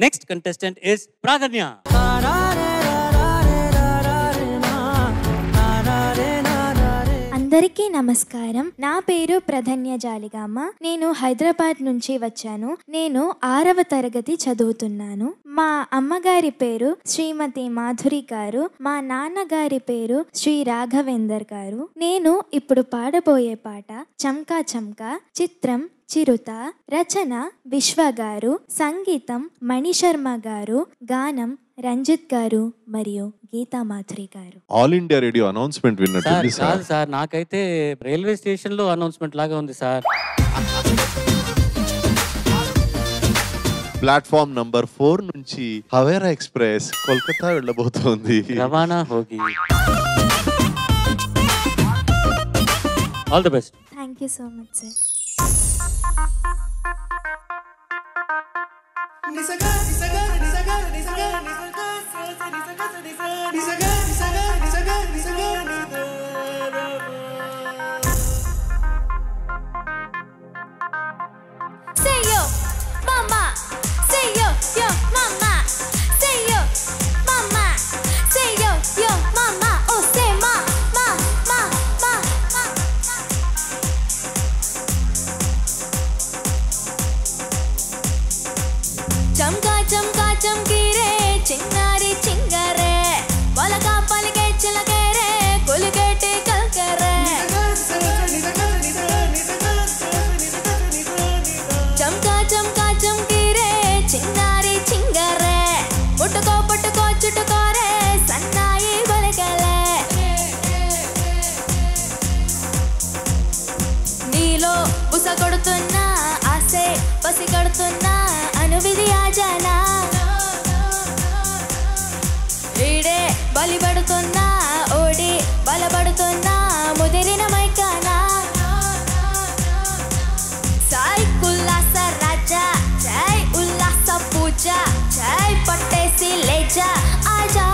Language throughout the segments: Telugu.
Next contestant is ప్రాధన్య. అందరికీ నమస్కారం. నా పేరు ప్రధన్య జాలిగామ. నేను హైదరాబాద్ నుంచి వచ్చాను. నేను 6వ తరగతి చదువుతున్నాను. మా అమ్మగారి పేరు శ్రీమతి మాధురి గారు. మా నాన్నగారి పేరు శ్రీ రాఘవేందర్ గారు. నేను ఇప్పుడు పాడబోయే పాట చంకా చంకా. చిత్రం చిరుత. రచన విశ్వ గారు. సంగీతం మణిశర్మ గారు. గానం రంజిత్ గారు మరియు గీతా మాధురి గారు. ఆల్ ఇండియా రేడియో అనౌన్స్మెంట్ విన్నట్టుంది సార్. సార్ నాకైతే రైల్వే స్టేషన్ లో అనౌన్స్మెంట్ లాగా ఉంది సార్. ప్లాట్ఫామ్ నంబర్ 4 నుంచి హవేరా ఎక్స్ప్రెస్ కోల్కతా వెళ్ళబోతోంది. రవాణా హోగి. All the best. Thank you so much sir. Say yo, mama. Say yo, yo, mama. Say yo, mama. Say yo, yo, mama. Oh, say ma, ma, ma, ma, ma. Chamka, chamka, chamki re, chingari, chingare. Palaka, palike, chilake re, kulgete, kalkare. చంకా చంకా చంకీరే చింగారి చింగరే. పుట్టుకో పుట్టుకో చుట్టుకోరే సన్నాయి బలగలే. నీలో బుస కొడుతున్నా ఆసే పసి కడుతున్నా అనువిధి ఆజానా. ఈడే బలిపడుతున్నా ఓడి బలపడుతున్నా ముదిరిన మైకానా. సాయి ఉల్లాస రాజా జై ఉల్లాస పూజ జై పట్టేసి లేజా ఆజా.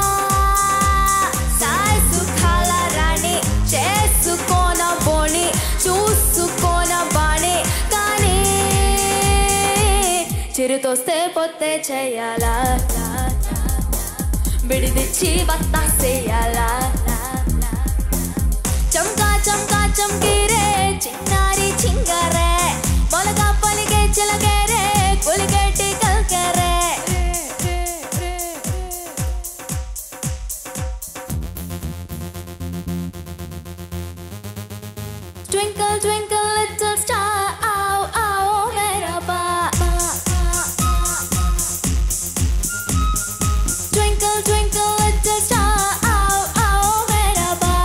సాయి సుఖాల రాణి చేసుకోన బోణి చూసుకోన బాణి. కానీ చిరుతొస్తే పొత్తే చెయ్యాలా బిడిదిచ్చి బత్తాసేయాలా. చంకా చంకా చంకీరే చిన్నారి చింగారే. మొలగా పలిగే చిలకేరే కొలిగేటి కల్కరే. Twinkle twinkle little star, ow ow merhaba. Twinkle twinkle little star, ow ow merhaba.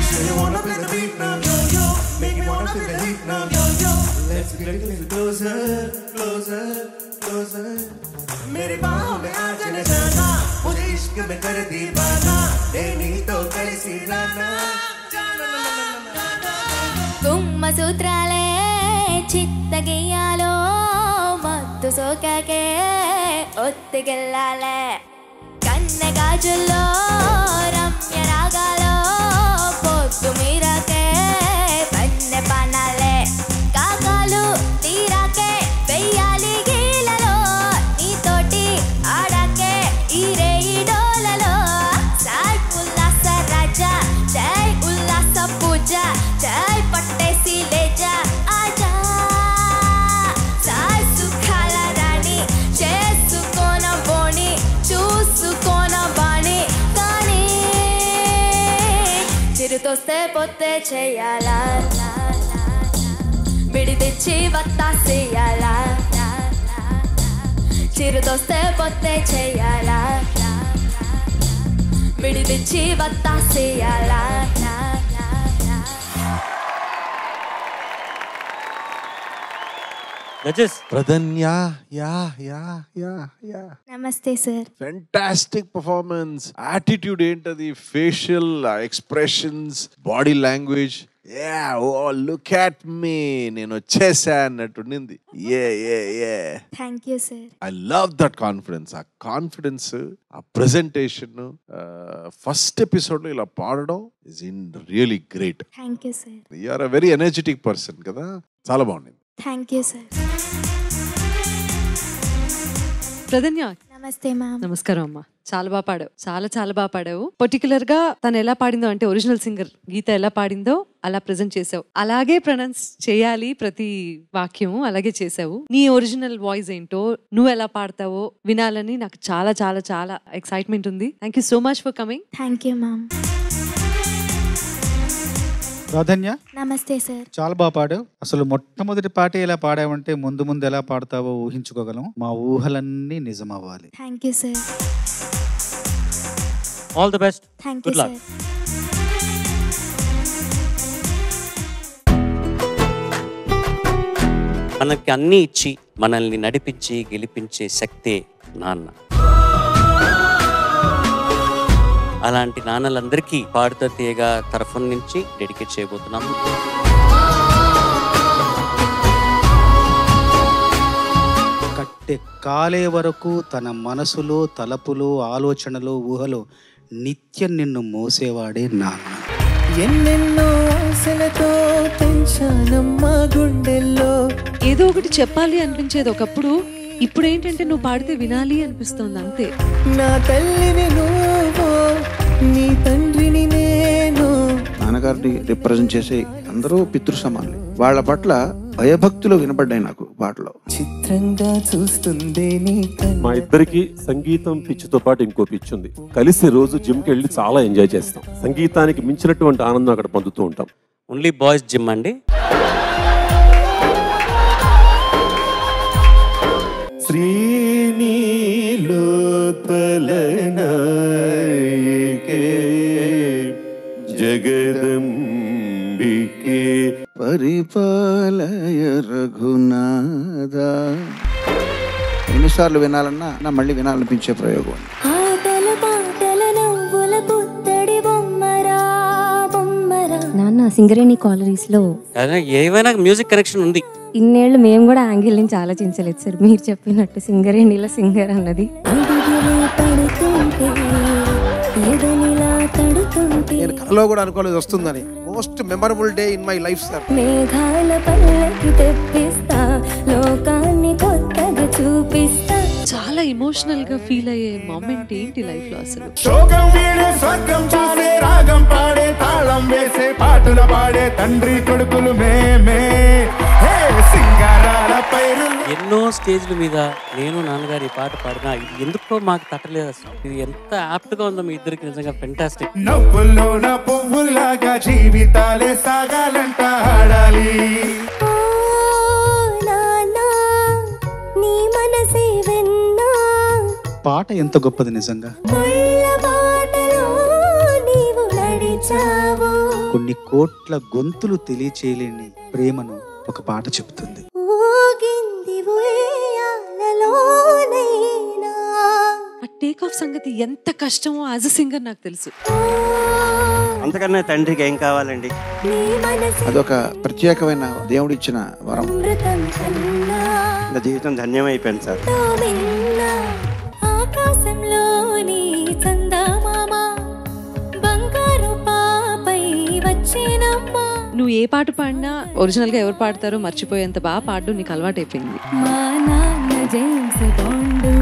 So you wanna play the beat now, yo yo, make me wanna feel the heat now, yo yo. Let's get a little closer, closer, closer. मेरी बाहों में आ जाने जाना, मुझे इश्क में कर दीवाना. देनी तो कैसी राना. కుమ్మ సూత్రాలే చిత్తగియాలో మత్తు సోకాకే ఒత్తికెళ్ళాలే. కన్నె గాజుల్లో రమ్య రాగాలో పొద్దు మీరాకే పన్నె పానాలే. కాకాలు తీరాకే వెయ్యాలి గీలలో నీతోటి ఆడాకే ఈ రేయి డోలలో. సాయి ఉల్లాస రాజా జై ఉల్లాస పూజ జై పట్టేసి లేజా ఆజా. సాయి సుఖాల రాణి చేసుకోన బోణి చూసుకోన బాణి. కానీ చిరుతొస్తే పొత్తే చెయ్యాలా బిడిదిచ్చి బత్తాసేయాలా. చిరుతొస్తే పొత్తే చెయ్యాలా బిడిదిచ్చి బత్తాసేయాలా. జడ్జెస్. Pradanya, yeah. నమస్తే సార్. Fantastic performance. Attitude ఏంటది, facial expressions, body language look at me, నేను వచ్చేసా అన్నట్టుండింది. Thank you sir. I love that confidence. ఆ కాన్ఫిడెన్స్, ఆ ప్రెజెంటేషన్, ఫస్ట్ ఎపిసోడ్ లో ఇలా పాడడం is in really great. Thank you sir. You are a very energetic person కదా, చాలా బాగుంది. Thank you sir. ప్రధన్య, నమస్తే మ్యామ్. నమస్కారం అమ్మా. చాలా బాగా పాడావు, చాలా బాగా పాడావు. పర్టికులర్ గా తను ఎలా పాడిందో, అంటే ఒరిజినల్ సింగర్ గీత ఎలా పాడిందో అలా ప్రెజెంట్ చేసావు. అలాగే ప్రొనౌన్స్ చేయాలి ప్రతి వాక్యం, అలాగే చేసావు. నీ ఒరిజినల్ వాయిస్ ఏంటో, నువ్వు ఎలా పాడతావో వినాలని నాకు చాలా చాలా చాలా ఎక్సైట్మెంట్ ఉంది. Thank you so much for coming. Thank you ma'am. ప్రాధాన్య, నమస్తే సార్. చాలా బాగా పాడావు. అసలు మొట్టమొదటి పాటే ఎలా పాడావంటే ముందు ముందు ఎలా పాడతావో ఊహించుకోగలం. మా ఊహలన్నీ నిజమవ్వాలి. Thank you sir. All the best. Thank you Good luck. Sir. మనకి అన్ని ఇచ్చి మనల్ని నడిపించి గెలిపించే శక్తే నాన్న. అలాంటి నాన్నలందరికీ పాడుతా తీయగా తరఫు నుంచి డెడికేట్ చేయబోతున్నాము. కట్టె కాలే వరకు తన మనసులో, తలపులో, ఆలోచనలో, ఊహలో నిత్యం నిన్ను మోసేవాడే నాన్న. ఎన్నెన్నో ఆశలతో పెంచానమ్మా గుండెల్లో. ఏదో ఒకటి చెప్పాలి అనిపించేది ఒకప్పుడు, ఇప్పుడు ఏంటంటే నువ్వు పాడితే వినాలి అనిపిస్తోంది అంతే. నా తల్లిని నువ్వు, నీ తండ్రిని నేను. నాన్నగారిని రిప్రజెంట్ చేసే అందరూ పితృ సమానులు. వాళ్ళ పట్ల భయభక్తులు వినపడ్డాయి నాకు పాటలో. చిత్రంగా చూస్తుంది నీ మా ఇద్దరికి సంగీతం పిచ్చితో పాటు ఇంకో పిచ్చి ఉంది. కలిసి రోజు జిమ్కి వెళ్ళి చాలా ఎంజాయ్ చేస్తాం. సంగీతానికి మించినటువంటి ఆనందం అక్కడ పొందుతూ ఉంటాం. ఓన్లీ బాయ్స్ జిమ్ అండి. శ్రీనీలోత్పలనాయకే జగదంబికే పరిపాలయ రఘునాథ. ఎన్నిసార్లు వినాలన్నా నా మళ్ళీ వినాలనిపించే ప్రయోగం. ఆటల పాటల నవ్వుల పుత్తడి బొమ్మరా బొమ్మరా. నాన్న సింగరేణి కాలరీస్ లో ఏమైనా మ్యూజిక్ కనెక్షన్ ఉంది. ఇన్నేళ్ళు మేము కూడా యాంగిల్ నుంచి ఆలోచించలేదు సార్. మీరు చెప్పినట్టు సింగరేణిలో సింగర్ అన్నది. నేను కథలో కూడా అనుకోలేదు వస్తుందని. Most memorable day in my life sir. మేఘాల పల్లకి తెప్పిస్తా, లోకాన్ని కొత్తగా చూపిస్తా. చాలా ఎమోషనల్ గా ఫీల్ అయ్యే మూమెంట్ ఏంటి లైఫ్ లో అసలు? శోకం వీడే స్వర్గం చూసే, రాగం పాడే, తాళం వేసే, పాటలు పాడే తండ్రి కొడుకులు మేమే. సింగారాల పైరు ఎన్నో స్టేజ్ల మీద నేను నాన్నగారు ఈ పాట పాడినా ఇది ఎందుకో మాకు తట్టలేదు అసలు. ఇది ఎంత యాప్ట్ గా ఉందో మీ ఇద్దరికి, నిజంగా ఫెంటాస్టిక్. నవ్వుల్లోన పువ్వుల్లాగా జీవితాలే సాగాలంట ఆడాలి. ఓ నాన్నా, నీ మనసే వెన్నా. పాట ఎంత గొప్పది నిజంగా. ముళ్ళ బాటలో నీవు నడిచావు. కొన్ని కోట్ల గొంతులు తెలియచేయలేని ప్రేమను ఒక పాట చెబుతుంది. ఊగింది ఉయ్యాలలోనైనా. ఆ టేక్ ఆఫ్ సంగతి ఎంత కష్టమో యాజ్ అ సింగర్ నాకు తెలుసు. అంతకన్నా తండ్రికి ఏం కావాలండి? నీ మనసే అదొక ప్రత్యేకమైన దేవుడిచ్చిన వరం. అమృతం కన్నా నా జీవితం ధన్యమైపోయింది సార్. తో మిన్నా. ఆకాశంలోని చందమామ బంగారు పాపై వచ్చినమ్మా. నువ్వు ఏ పాట పాడినా ఒరిజినల్ గా ఎవరు పాడతారో మర్చిపోయేంత బాగా పాడడం నీకు అలవాటు అయిపోయింది. మా నాన్న జేమ్స్ బాండు,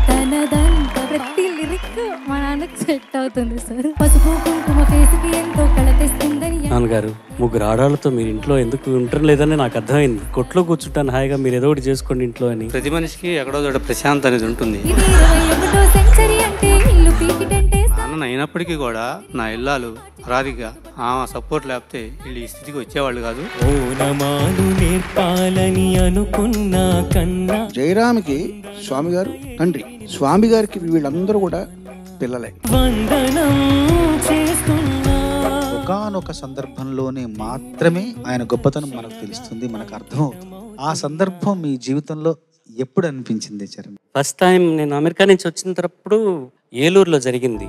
తనదంత ప్రతి లిరిక్ మా నాన్నకి సెట్ అవుతుంది సార్. పసుపు కుంకుమ ఫేస్కి ఎంతో కళ తెస్తుందని. నాన్నగారు, ముగ్గురు ఆడవాళ్ళతో మీరు ఇంట్లో ఎందుకు ఉండటం లేదని నాకు అర్థమైంది. కొట్లో కూర్చుంటాను హాయిగా, మీరు ఏదో ఒకటి చేసుకోండి ఇంట్లో అని. ప్రతి మనిషికి ఎక్కడో చోట ప్రశాంత్ అనేది ఉంటుంది. ఇది 21వ సెంచరీ అంటే ఇల్లు పీకిటంటే. నాన్న అయినప్పటికీ కూడా నా ఇల్లాలు రాధిక ఆమె సపోర్ట్ లేకపోతే వీళ్ళు ఈ స్థితికి వచ్చేవాళ్ళు కాదు. నేర్పాలని అనుకున్నా కన్నా. జయరామ్కి స్వామి గారు తండ్రి, స్వామి గారికి వీళ్ళందరూ కూడా పిల్లలే. వందనం చేస్తున్నా. ఒకానొక సందర్భంలోనే మాత్రమే ఆయన గొప్పతనం మనకు తెలుస్తుంది, మనకు అర్థమవుతుంది. ఆ సందర్భం మీ జీవితంలో ఎప్పుడు అనిపించింది చరణ్? ఫస్ట్ టైం నేను అమెరికా నుంచి వచ్చిన తరప్పుడు ఏలూరులో జరిగింది.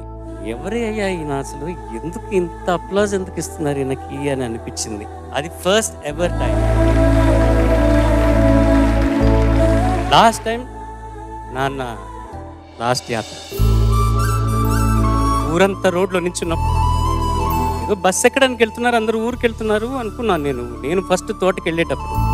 ఎవరే అయ్యా ఈయన, అసలు ఎందుకు ఇంత అప్లాజ్ ఎందుకు ఇస్తున్నారు ఈయనకి అని అనిపించింది. అది first ever time. Last time నాన్న లాస్ట్ యాత్ర, ఊరంతా రోడ్లో నించున్నప్పుడు ఏదో బస్ ఎక్కడానికి వెళ్తున్నారు, అందరూ ఊరికి వెళ్తున్నారు అనుకున్నాను నేను ఫస్ట్ తోటకి వెళ్ళేటప్పుడు.